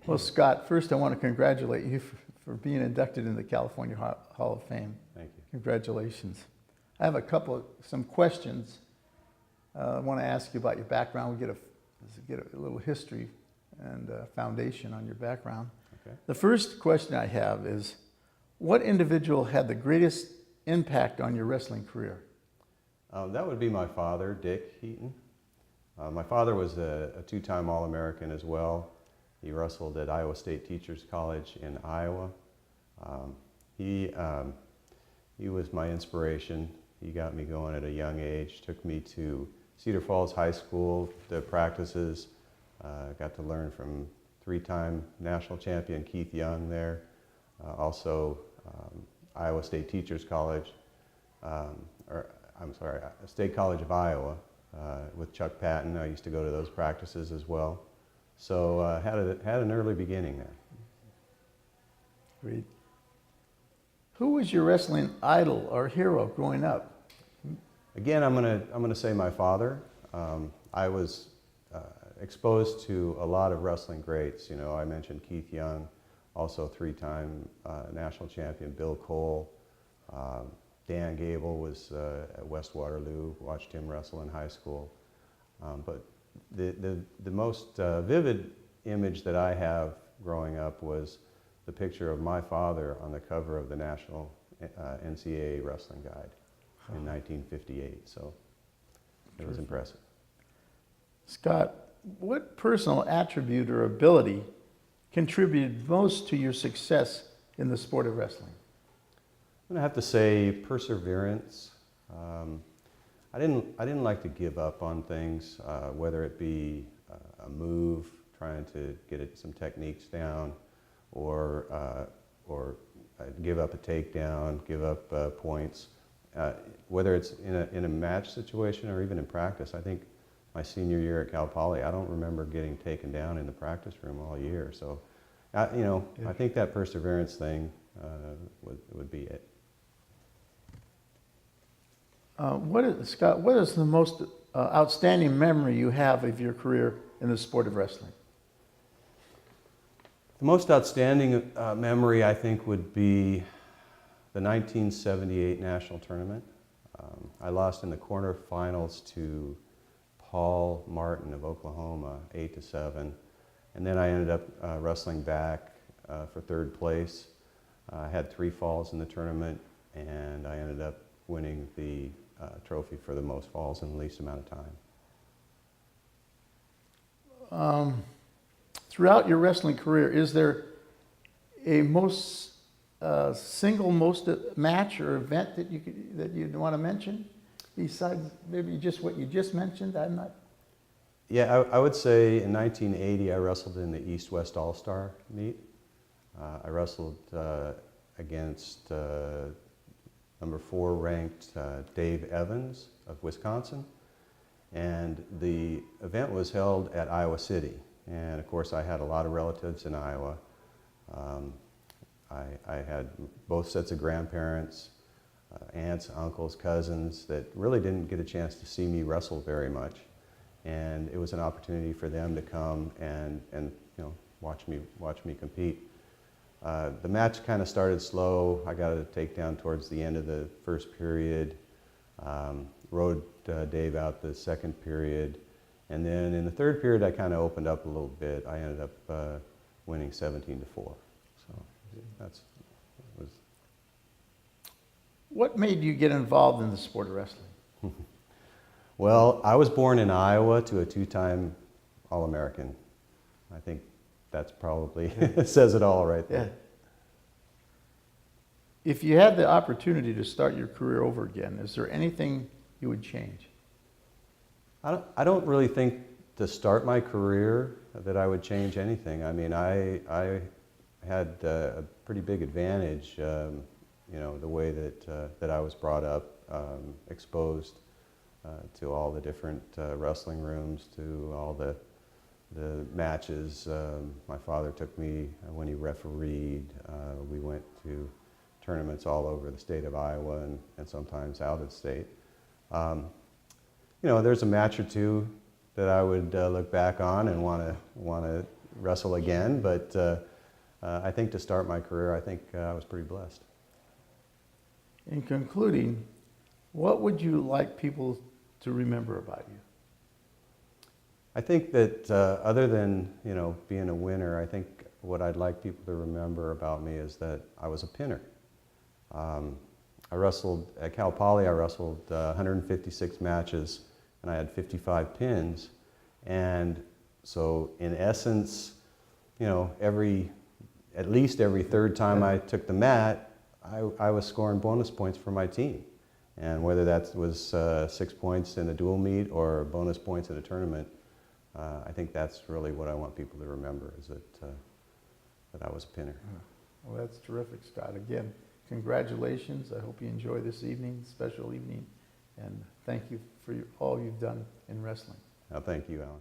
Well, Scott, first I want to congratulate you for being inducted into the California Hall of Fame. Thank you. Congratulations. I have some questions I want to ask you about your background. We get a little history and foundation on your background. Okay. The first question I have is, what individual had the greatest impact on your wrestling career? That would be my father, Dick Heaton. My father was a two-time All-American as well. He wrestled at Iowa State Teachers College in Iowa. He was my inspiration. He got me going at a young age, took me to Cedar Falls High School, the practices, got to learn from three-time national champion Keith Young there. Also Iowa State Teachers College, State College of Iowa with Chuck Patton. I used to go to those practices as well. So had an early beginning there. Great. Who was your wrestling idol or hero growing up? Again, I'm gonna say my father. I was exposed to a lot of wrestling greats. You know, I mentioned Keith Young, also three-time national champion Bill Cole. Dan Gable was at West Waterloo. Watched him wrestle in high school. But the most vivid image that I have growing up was the picture of my father on the cover of the National NCAA Wrestling Guide in 1958. So it was impressive. Scott, what personal attribute or ability contributed most to your success in the sport of wrestling? I'm gonna have to say perseverance. I didn't like to give up on things, whether it be a move, trying to get some techniques down, or give up a takedown, give up points. Whether it's in a match situation or even in practice. I think my senior year at Cal Poly, I don't remember getting taken down in the practice room all year. So, I think that perseverance thing would be it. Scott, what is the most outstanding memory you have of your career in the sport of wrestling? The most outstanding memory, I think, would be the 1978 national tournament. I lost in the quarterfinals to Paul Martin of Oklahoma, 8-7. And then I ended up wrestling back for third place. I had 3 falls in the tournament, and I ended up winning the trophy for the most falls in the least amount of time. Throughout your wrestling career, is there a single most match or event that you'd want to mention, besides maybe just what you just mentioned? Yeah, I would say in 1980 I wrestled in the East-West All-Star meet. I wrestled against number 4 ranked Dave Evans of Wisconsin, and the event was held at Iowa City. And of course I had a lot of relatives in Iowa. I had both sets of grandparents, aunts, uncles, cousins that really didn't get a chance to see me wrestle very much. And it was an opportunity for them to come and watch me compete. The match kind of started slow. I got a takedown towards the end of the first period, rode Dave out the second period, and then in the third period I kind of opened up a little bit. I ended up winning 17-4. So was. What made you get involved in the sport of wrestling? Well, I was born in Iowa to a 2-time All-American. I think that's probably says it all right there. Yeah. If you had the opportunity to start your career over again, is there anything you would change? I don't really think to start my career that I would change anything. I mean, I had a pretty big advantage, the way that I was brought up, exposed to all the different wrestling rooms, to all the matches. My father took me when he refereed. We went to tournaments all over the state of Iowa and sometimes out of state. There's a match or two that I would look back on and want to wrestle again, but I think to start my career, I think I was pretty blessed. In concluding, what would you like people to remember about you? I think that other than, you know, being a winner, I think what I'd like people to remember about me is that I was a pinner. I wrestled at Cal Poly. I wrestled 156 matches, and I had 55 pins. And so, in essence, you know, at least every third time I took the mat, I was scoring bonus points for my team. And whether that was 6 points in a dual meet or bonus points in a tournament, I think that's really what I want people to remember, is that I was a pinner. Well, that's terrific, Scott. Again, congratulations. I hope you enjoy this evening, special evening, and thank you for all you've done in wrestling. Thank you, Alan.